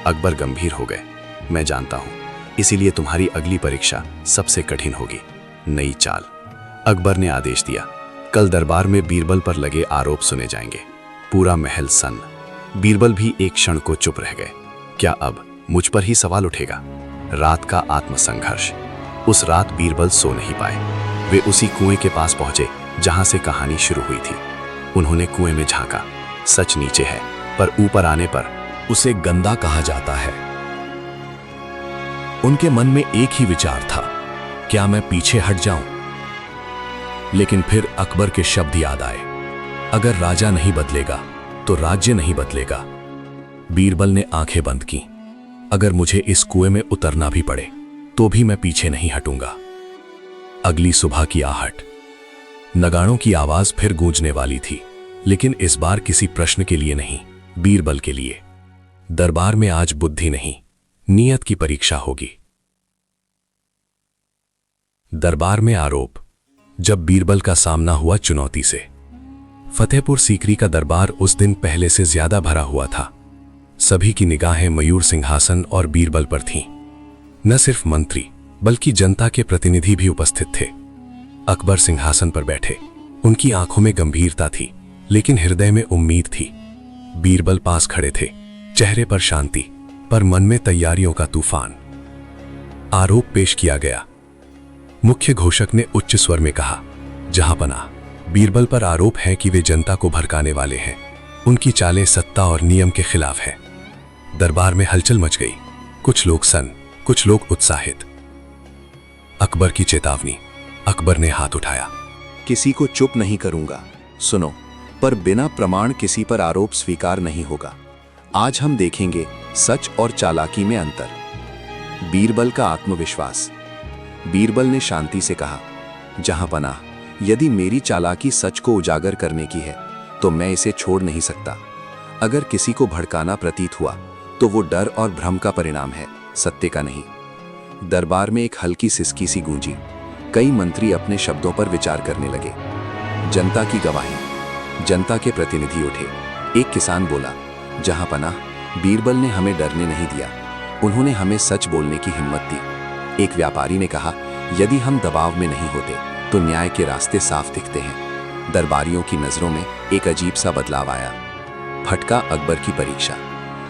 अकबर गंभीर हो गए। मैं जानता हूं, इसीलिए तुम्हारी अगली परीक्षा सबसे कठिन होगी। नई चाल। अकबर ने आदेश दिया, कल दरबार में बीरबल पर लगे आरोप सुने जाएंगे। पूरा महल सन्न। बीरबल भी एक क्षण को चुप रह गए। क्या अब मुझ पर ही सवाल उठेगा? रात का आत्मसंघर्ष। उस रात बीरबल सो नहीं पाए। वे उसी कुएं के पास पहुंचे जहां से कहानी शुरू हुई थी। उन्होंने कुएं में झांका। सच नीचे है, पर ऊपर आने पर उसे गंदा कहा जाता है। उनके मन में एक ही विचार था, क्या मैं पीछे हट जाऊं? लेकिन फिर अकबर के शब्द याद आए, अगर राजा नहीं बदलेगा तो राज्य नहीं बदलेगा। बीरबल ने आंखें बंद की। अगर मुझे इस कुएं में उतरना भी पड़े तो भी मैं पीछे नहीं हटूंगा। अगली सुबह की आहट। नगाड़ों की आवाज फिर गूंजने वाली थी, लेकिन इस बार किसी प्रश्न के लिए नहीं, बीरबल के लिए। दरबार में आज बुद्धि नहीं, नीयत की परीक्षा होगी। दरबार में आरोप। जब बीरबल का सामना हुआ चुनौती से। फतेहपुर सीकरी का दरबार उस दिन पहले से ज्यादा भरा हुआ था। सभी की निगाहें मयूर सिंहासन और बीरबल पर थीं। न सिर्फ मंत्री बल्कि जनता के प्रतिनिधि भी उपस्थित थे। अकबर सिंहासन पर बैठे। उनकी आंखों में गंभीरता थी, लेकिन हृदय में उम्मीद थी। बीरबल पास खड़े थे, चेहरे पर शांति, पर मन में तैयारियों का तूफान। आरोप पेश किया गया। मुख्य घोषक ने उच्च स्वर में कहा, जहांपना, बीरबल पर आरोप है कि वे जनता को भड़काने वाले हैं। उनकी चालें सत्ता और नियम के खिलाफ है। दरबार में हलचल मच गई। कुछ लोग सन्न, कुछ लोग उत्साहित। अकबर की चेतावनी। अकबर ने हाथ उठाया। किसी को चुप नहीं करूंगा। सुनो, पर बिना प्रमाण किसी पर आरोप स्वीकार नहीं होगा। आज हम देखेंगे सच और चालाकी में अंतर। बीरबल का आत्मविश्वास। बीरबल ने शांति से कहा, जहांपना, यदि मेरी चालाकी सच को उजागर करने की है तो मैं इसे छोड़ नहीं सकता। अगर किसी को भड़काना प्रतीत हुआ तो वो डर और भ्रम का परिणाम है, सत्य का नहीं। दरबार में एक हल्की सिसकी सी गूंजी। कई मंत्री अपने शब्दों पर विचार करने लगे। जनता की गवाही। जनता के प्रतिनिधि उठे। एक किसान बोला, जहांपना, बीरबल ने हमें डरने नहीं दिया, उन्होंने हमें सच बोलने की हिम्मत दी। एक व्यापारी ने कहा, यदि हम दबाव में नहीं होते तो न्याय के रास्ते साफ दिखते हैं। दरबारियों की नजरों में एक अजीब सा बदलाव आया। फटका अकबर की परीक्षा।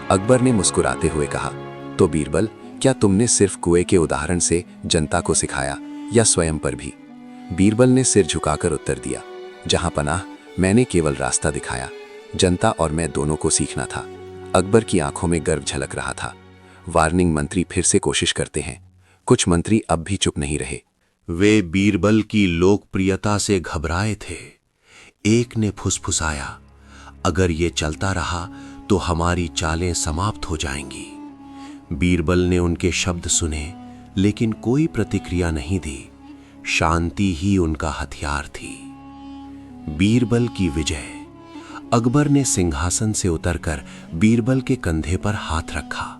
अकबर ने मुस्कुराते हुए कहा, तो बीरबल, क्या तुमने सिर्फ कुएं के उदाहरण से जनता को सिखाया या स्वयं पर भी? बीरबल ने सिर झुकाकर उत्तर दिया, जहांपनाह, मैंने केवल रास्ता दिखाया, जनता और मैं दोनों को सीखना था। अकबर की आंखों में गर्व झलक रहा था। वार्निंग मंत्री फिर से कोशिश करते हैं। कुछ मंत्री अब भी चुप नहीं रहे। वे बीरबल की लोकप्रियता से घबराए थे। एक ने फुसफुसाया, अगर ये चलता रहा तो हमारी चालें समाप्त हो जाएंगी। बीरबल ने उनके शब्द सुने, लेकिन कोई प्रतिक्रिया नहीं दी। शांति ही उनका हथियार थी। बीरबल की विजय। अकबर ने सिंहासन से उतरकर बीरबल के कंधे पर हाथ रखा।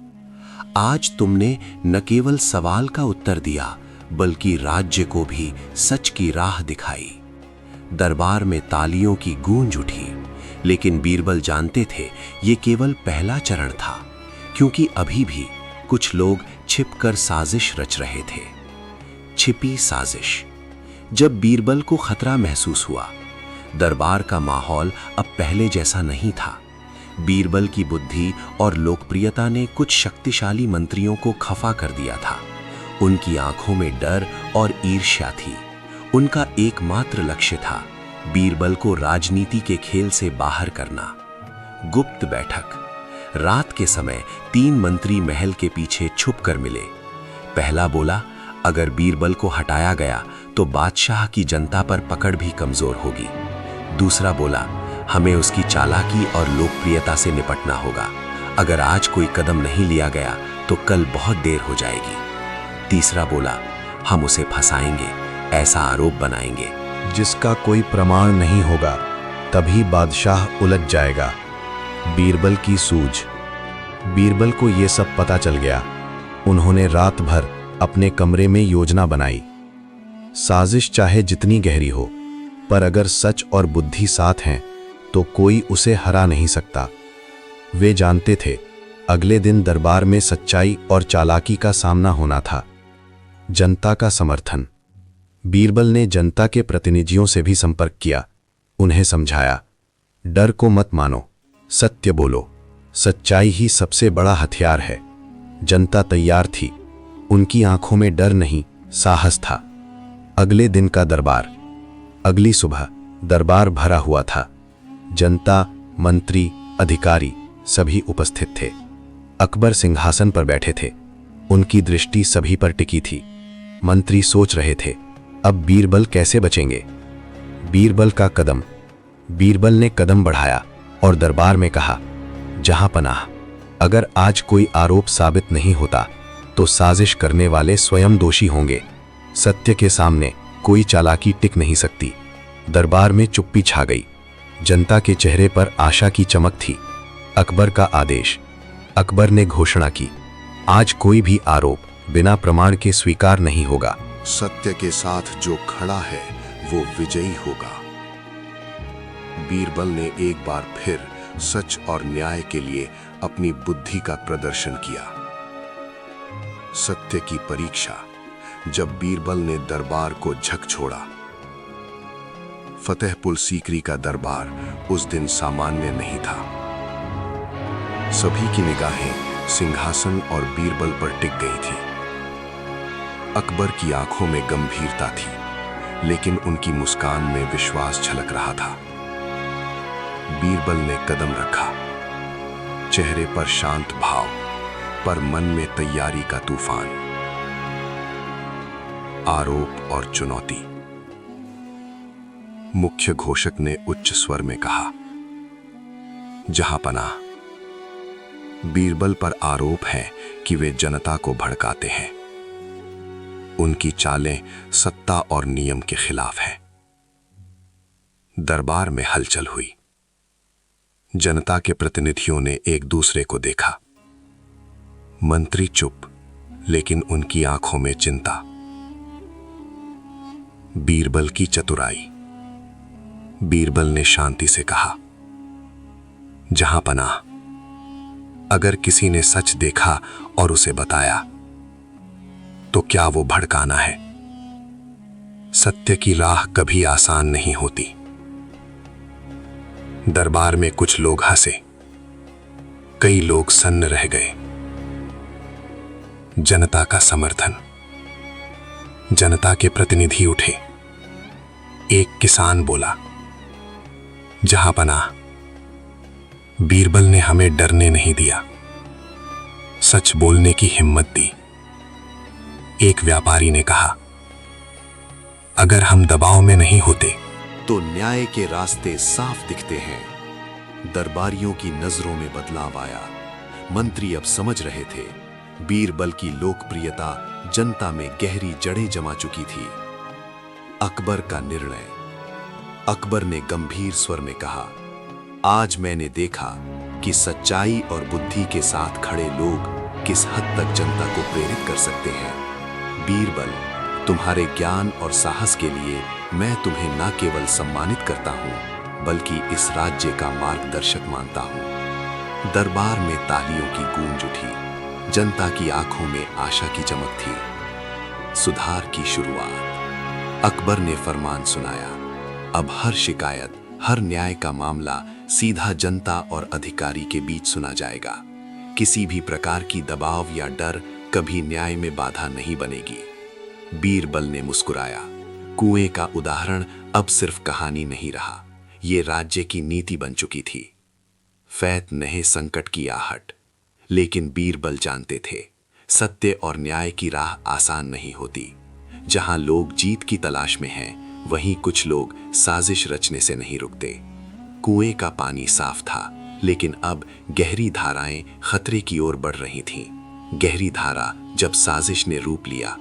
आज तुमने न केवल सवाल का उत्तर दिया, बल्कि राज्य को भी सच की राह दिखाई। दरबार में तालियों की गूंज उठी, लेकिन बीरबल जानते थे ये केवल पहला चरण था, क्योंकि अभी भी कुछ लोग छिपकर साजिश रच रहे थे। छिपी साजिश। जब बीरबल को खतरा महसूस हुआ, दरबार का माहौल अब पहले जैसा नहीं था। बीरबल की बुद्धि और लोकप्रियता ने कुछ शक्तिशाली मंत्रियों को खफा कर दिया था। उनकी आंखों में डर और ईर्ष्या थी। उनका एकमात्र लक्ष्य था बीरबल को राजनीति के खेल से बाहर करना। गुप्त बैठक। रात के समय 3 मंत्री महल के पीछे छुप कर मिले। पहला बोला, अगर बीरबल को हटाया गया तो बादशाह की जनता पर पकड़ भी कमजोर होगी। दूसरा बोला, हमें उसकी चालाकी और लोकप्रियता से निपटना होगा। अगर आज कोई कदम नहीं लिया गया तो कल बहुत देर हो जाएगी। तीसरा बोला, हम उसे फंसाएंगे, ऐसा आरोप बनाएंगे। जिसका कोई प्रमाण नहीं होगा तभी बादशाह उलझ जाएगा। बीरबल की सूझ। बीरबल को यह सब पता चल गया। उन्होंने रात भर अपने कमरे में योजना बनाई। साजिश चाहे जितनी गहरी हो, पर अगर सच और बुद्धि साथ हैं तो कोई उसे हरा नहीं सकता। वे जानते थे अगले दिन दरबार में सच्चाई और चालाकी का सामना होना था। जनता का समर्थन। बीरबल ने जनता के प्रतिनिधियों से भी संपर्क किया। उन्हें समझाया, डर को मत मानो, सत्य बोलो। सच्चाई ही सबसे बड़ा हथियार है। जनता तैयार थी। उनकी आंखों में डर नहीं, साहस था। अगले दिन का दरबार। अगली सुबह दरबार भरा हुआ था। जनता, मंत्री, अधिकारी सभी उपस्थित थे। अकबर सिंहासन पर बैठे थे। उनकी दृष्टि सभी पर टिकी थी। मंत्री सोच रहे थे, अब बीरबल कैसे बचेंगे। बीरबल का कदम। बीरबल ने कदम बढ़ाया और दरबार में कहा, जहां पनाह, अगर आज कोई आरोप साबित नहीं होता तो साजिश करने वाले स्वयं दोषी होंगे। सत्य के सामने कोई चालाकी टिक नहीं सकती। दरबार में चुप्पी छा गई। जनता के चेहरे पर आशा की चमक थी। अकबर का आदेश। अकबर ने घोषणा की, आज कोई भी आरोप बिना प्रमाण के स्वीकार नहीं होगा। सत्य के साथ जो खड़ा है वो विजयी होगा। बीरबल ने एक बार फिर सच और न्याय के लिए अपनी बुद्धि का प्रदर्शन किया। सत्य की परीक्षा। जब बीरबल ने दरबार को झकझोड़ा। फतेहपुर सीकरी का दरबार उस दिन सामान्य नहीं था। सभी की निगाहें सिंहासन और बीरबल पर टिक गई थी। अकबर की आंखों में गंभीरता थी, लेकिन उनकी मुस्कान में विश्वास झलक रहा था। बीरबल ने कदम रखा। चेहरे पर शांत भाव, पर मन में तैयारी का तूफान। आरोप और चुनौती। मुख्य घोषक ने उच्च स्वर में कहा, जहां पनाह, बीरबल पर आरोप है कि वे जनता को भड़काते हैं। उनकी चालें सत्ता और नियम के खिलाफ हैं। दरबार में हलचल हुई। जनता के प्रतिनिधियों ने एक दूसरे को देखा। मंत्री चुप, लेकिन उनकी आंखों में चिंता। बीरबल की चतुराई। बीरबल ने शांति से कहा, जहां पनाह, अगर किसी ने सच देखा और उसे बताया तो क्या वो भड़काना है। सत्य की राह कभी आसान नहीं होती। दरबार में कुछ लोग हंसे, कई लोग सन्न रह गए। जनता का समर्थन। जनता के प्रतिनिधि उठे। एक किसान बोला, जहां पनाह, बीरबल ने हमें डरने नहीं दिया, सच बोलने की हिम्मत दी। एक व्यापारी ने कहा, अगर हम दबाव में नहीं होते तो न्याय के रास्ते साफ दिखते हैं। दरबारियों की नजरों में बदलाव आया। मंत्री अब समझ रहे थे, बीरबल की लोकप्रियता जनता में गहरी जड़ें जमा चुकी थी। अकबर का निर्णय। अकबर ने गंभीर स्वर में कहा, आज मैंने देखा कि सच्चाई और बुद्धि के साथ खड़े लोग किस हद तक जनता को प्रेरित कर सकते हैं। बीरबल, तुम्हारे ज्ञान और साहस के लिए मैं तुम्हें न केवल सम्मानित करता हूं, बल्कि इस राज्य का मार्गदर्शक मानता हूं। दरबार में तालियों की गूंज उठी। जनता की आंखों में आशा की चमक थी। सुधार की शुरुआत। अकबर ने फरमान सुनाया, अब हर शिकायत, हर न्याय का मामला सीधा जनता और अधिकारी के बीच सुना जाएगा। किसी भी प्रकार की दबाव या डर कभी न्याय में बाधा नहीं बनेगी। बीरबल ने मुस्कुराया। कुएं का उदाहरण अब सिर्फ कहानी नहीं रहा, ये राज्य की नीति बन चुकी थी। फैत नहीं संकट की आहट। लेकिन बीरबल जानते थे, सत्य और न्याय की राह आसान नहीं होती। जहां लोग जीत की तलाश में हैं, वहीं कुछ लोग साजिश रचने से नहीं रुकते। कुएं का पानी साफ था, लेकिन अब गहरी धाराएं खतरे की ओर बढ़ रही थीं। गहरी धारा जब साजिश ने रूप लिया।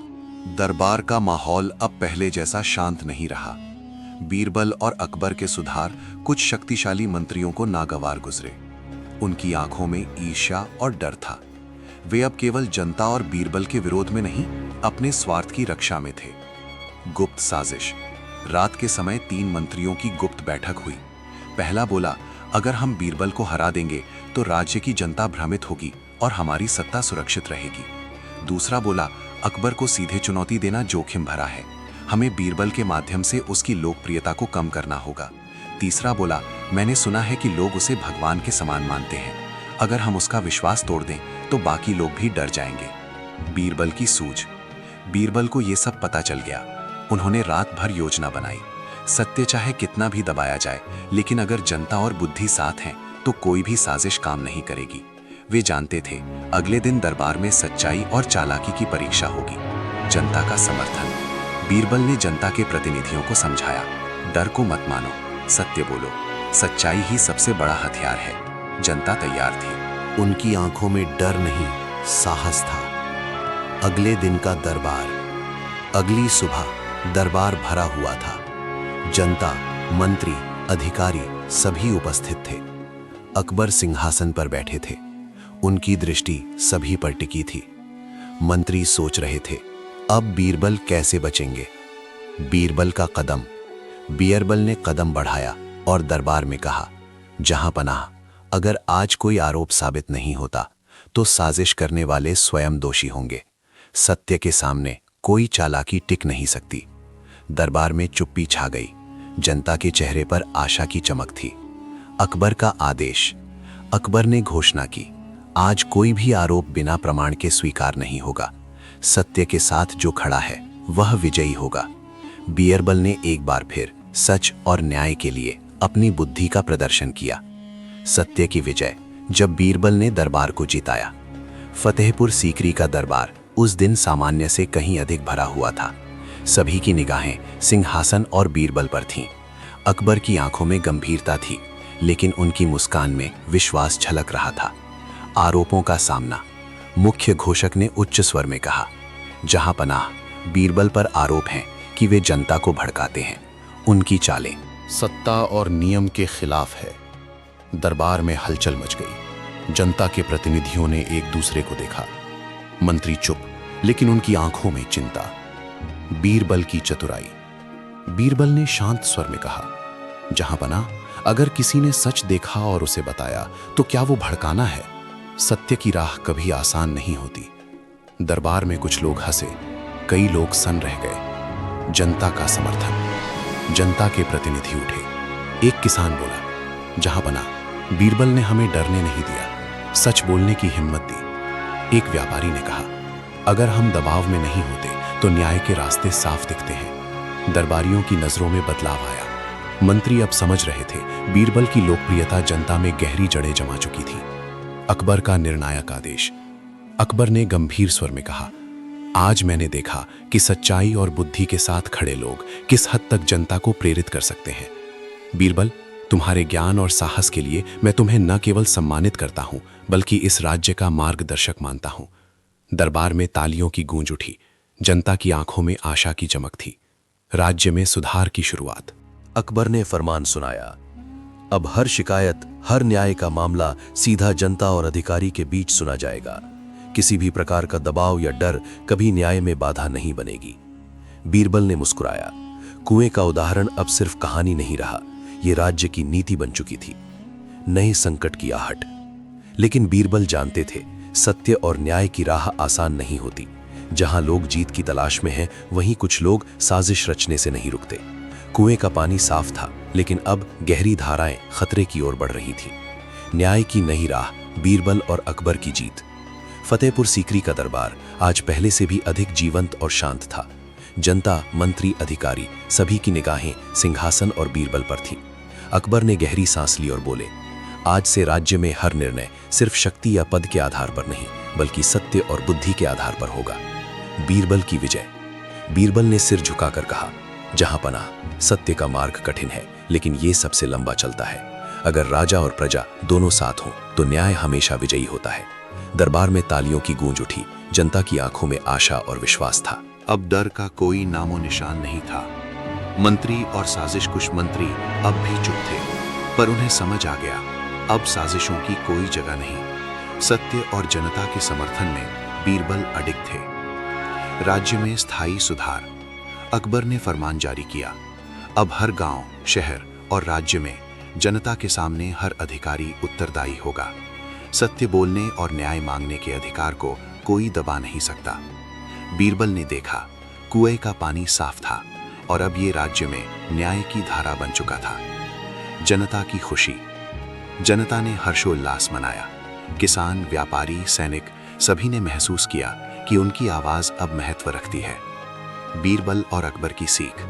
दरबार का माहौल अब पहले जैसा शांत नहीं रहा। बीरबल और अकबर के सुधार कुछ शक्तिशाली मंत्रियों को नागवार गुजरे। उनकी आंखों में ईर्ष्या और डर था। वे अब केवल जनता और बीरबल के विरोध में नहीं, अपने स्वार्थ की रक्षा में थे। गुप्त साजिश। रात के समय 3 मंत्रियों की गुप्त बैठक हुई। पहला बोला, अगर हम बीरबल को हरा देंगे तो राज्य की जनता भ्रमित होगी और हमारी सत्ता सुरक्षित रहेगी। दूसरा बोला, अकबर को सीधे चुनौती देना जोखिम भरा है, हमें बीरबल के माध्यम से उसकी लोकप्रियता को कम करना होगा। तीसरा बोला, मैंने सुना है कि लोग उसे भगवान के समान मानते हैं, अगर हम उसका विश्वास तोड़ दें तो बाकी लोग भी डर जाएंगे। बीरबल की सूझ। बीरबल को यह सब पता चल गया। उन्होंने रात भर योजना बनाई। सत्य चाहे कितना भी दबाया जाए, लेकिन अगर जनता और बुद्धि साथ हैं तो कोई भी साजिश काम नहीं करेगी। वे जानते थे अगले दिन दरबार में सच्चाई और चालाकी की परीक्षा होगी। जनता का समर्थन। बीरबल ने जनता के प्रतिनिधियों को समझाया, डर को मत मानो, सत्य बोलो, सच्चाई ही सबसे बड़ा हथियार है। जनता तैयार थी। उनकी आंखों में डर नहीं, साहस था। अगले दिन का दरबार। अगली सुबह दरबार भरा हुआ था। जनता, मंत्री, अधिकारी सभी उपस्थित थे। अकबर सिंहासन पर बैठे थे। उनकी दृष्टि सभी पर टिकी थी। मंत्री सोच रहे थे, अब बीरबल कैसे बचेंगे। बीरबल का कदम। बीरबल ने कदम बढ़ाया और दरबार में कहा, जहां पनाह, अगर आज कोई आरोप साबित नहीं होता तो साजिश करने वाले स्वयं दोषी होंगे। सत्य के सामने कोई चालाकी टिक नहीं सकती। दरबार में चुप्पी छा गई। जनता के चेहरे पर आशा की चमक थी। अकबर का आदेश। अकबर ने घोषणा की, आज कोई भी आरोप बिना प्रमाण के स्वीकार नहीं होगा। सत्य के साथ जो खड़ा है वह विजयी होगा। बीरबल ने एक बार फिर सच और न्याय के लिए अपनी बुद्धि का प्रदर्शन किया। सत्य की विजय। जब बीरबल ने दरबार को जिताया। फतेहपुर सीकरी का दरबार उस दिन सामान्य से कहीं अधिक भरा हुआ था। सभी की निगाहें सिंहासन और बीरबल पर थीं। अकबर की आंखों में गंभीरता थी, लेकिन उनकी मुस्कान में विश्वास झलक रहा था। आरोपों का सामना। मुख्य घोषक ने उच्च स्वर में कहा, जहां पनाह, बीरबल पर आरोप हैं कि वे जनता को भड़काते हैं। उनकी चालें सत्ता और नियम के खिलाफ है। दरबार में हलचल मच गई। जनता के प्रतिनिधियों ने एक दूसरे को देखा। मंत्री चुप, लेकिन उनकी आंखों में चिंता। बीरबल की चतुराई। बीरबल ने शांत स्वर में कहा, जहां पनाह, अगर किसी ने सच देखा और उसे बताया तो क्या वो भड़काना है। सत्य की राह कभी आसान नहीं होती। दरबार में कुछ लोग हंसे, कई लोग सन रह गए। जनता का समर्थन। जनता के प्रतिनिधि उठे। एक किसान बोला, जहां पनाह, बीरबल ने हमें डरने नहीं दिया, सच बोलने की हिम्मत दी। एक व्यापारी ने कहा, अगर हम दबाव में नहीं होते तो न्याय के रास्ते साफ दिखते हैं। दरबारियों की नजरों में बदलाव आया। मंत्री अब समझ रहे थे, बीरबल की लोकप्रियता जनता में गहरी जड़ें जमा चुकी थी। अकबर का निर्णायक आदेश। अकबर ने गंभीर स्वर में कहा, आज मैंने देखा कि सच्चाई और बुद्धि के साथ खड़े लोग किस हद तक जनता को प्रेरित कर सकते हैं। बीरबल, तुम्हारे ज्ञान और साहस के लिए मैं तुम्हें न केवल सम्मानित करता हूं, बल्कि इस राज्य का मार्गदर्शक मानता हूं। दरबार में तालियों की गूंज उठी। जनता की आंखों में आशा की चमक थी। राज्य में सुधार की शुरुआत। अकबर ने फरमान सुनाया, अब हर शिकायत, हर न्याय का मामला सीधा जनता और अधिकारी के बीच सुना जाएगा। किसी भी प्रकार का दबाव या डर कभी न्याय में बाधा नहीं बनेगी। बीरबल ने मुस्कुराया। कुएं का उदाहरण अब सिर्फ कहानी नहीं रहा, यह राज्य की नीति बन चुकी थी। नए संकट की आहट। लेकिन बीरबल जानते थे, सत्य और न्याय की राह आसान नहीं होती। जहां लोग जीत की तलाश में हैं, वहीं कुछ लोग साजिश रचने से नहीं रुकते। कुएं का पानी साफ था, लेकिन अब गहरी धाराएं खतरे की ओर बढ़ रही थीं। न्याय की नई राह। बीरबल और अकबर की जीत। फतेहपुर सीकरी का दरबार आज पहले से भी अधिक जीवंत और शांत था। जनता, मंत्री, अधिकारी सभी की निगाहें सिंहासन और बीरबल पर थीं। अकबर ने गहरी सांस ली और बोले, आज से राज्य में हर निर्णय सिर्फ शक्ति या पद के आधार पर नहीं, बल्कि सत्य और बुद्धि के आधार पर होगा। बीरबल की विजय। बीरबल ने सिर झुकाकर कहा, जहां पनाह, सत्य का मार्ग कठिन है, लेकिन ये सबसे लंबा चलता है। अगर राजा और प्रजा दोनों साथ हों तो न्याय हमेशा विजयी होता है। दरबार में तालियों की गूंज उठी। जनता की आंखों में आशा और विश्वास था। अब डर का कोई नामो निशान नहीं था। मंत्री और साजिशकुश मंत्री अब भी चुप थे, पर उन्हें समझ आ गया अब साजिशों की कोई जगह नहीं। सत्य और जनता के समर्थन में बीरबल अडिग थे। राज्य में स्थायी सुधार। अकबर ने फरमान जारी किया, अब हर गांव, शहर और राज्य में जनता के सामने हर अधिकारी उत्तरदायी होगा। सत्य बोलने और न्याय मांगने के अधिकार को कोई दबा नहीं सकता। बीरबल ने देखा कुएं का पानी साफ था और अब ये राज्य में न्याय की धारा बन चुका था। जनता की खुशी। जनता ने हर्षोल्लास मनाया। किसान, व्यापारी, सैनिक सभी ने महसूस किया कि उनकी आवाज अब महत्व रखती है। बीरबल और अकबर की सीख।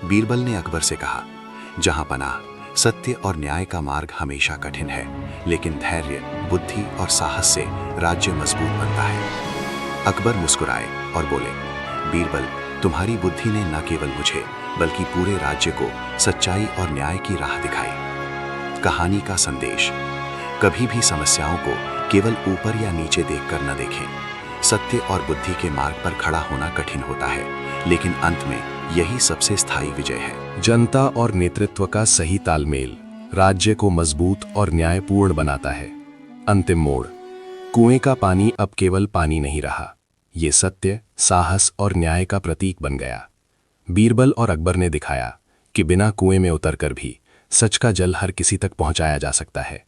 बीरबल ने अकबर से कहा, जहां पनाह सत्य और न्याय का मार्ग हमेशा कठिन है, लेकिन धैर्य, बुद्धि और साहस से राज्य मजबूत बनता है। अकबर मुस्कुराए और बोले, बीरबल, तुम्हारी बुद्धि ने न केवल मुझे बल्कि पूरे राज्य को सच्चाई और न्याय की राह दिखाई। कहानी का संदेश। कभी भी समस्याओं को केवल ऊपर या नीचे देखकर न देखें। सत्य और बुद्धि के मार्ग पर खड़ा होना कठिन होता है, लेकिन अंत में यही सबसे स्थायी विजय है। जनता और नेतृत्व का सही तालमेल राज्य को मजबूत और न्यायपूर्ण बनाता है। अंतिम मोड़। कुएं का पानी अब केवल पानी नहीं रहा, ये सत्य, साहस और न्याय का प्रतीक बन गया। बीरबल और अकबर ने दिखाया कि बिना कुएं में उतरकर भी सच का जल हर किसी तक पहुंचाया जा सकता है।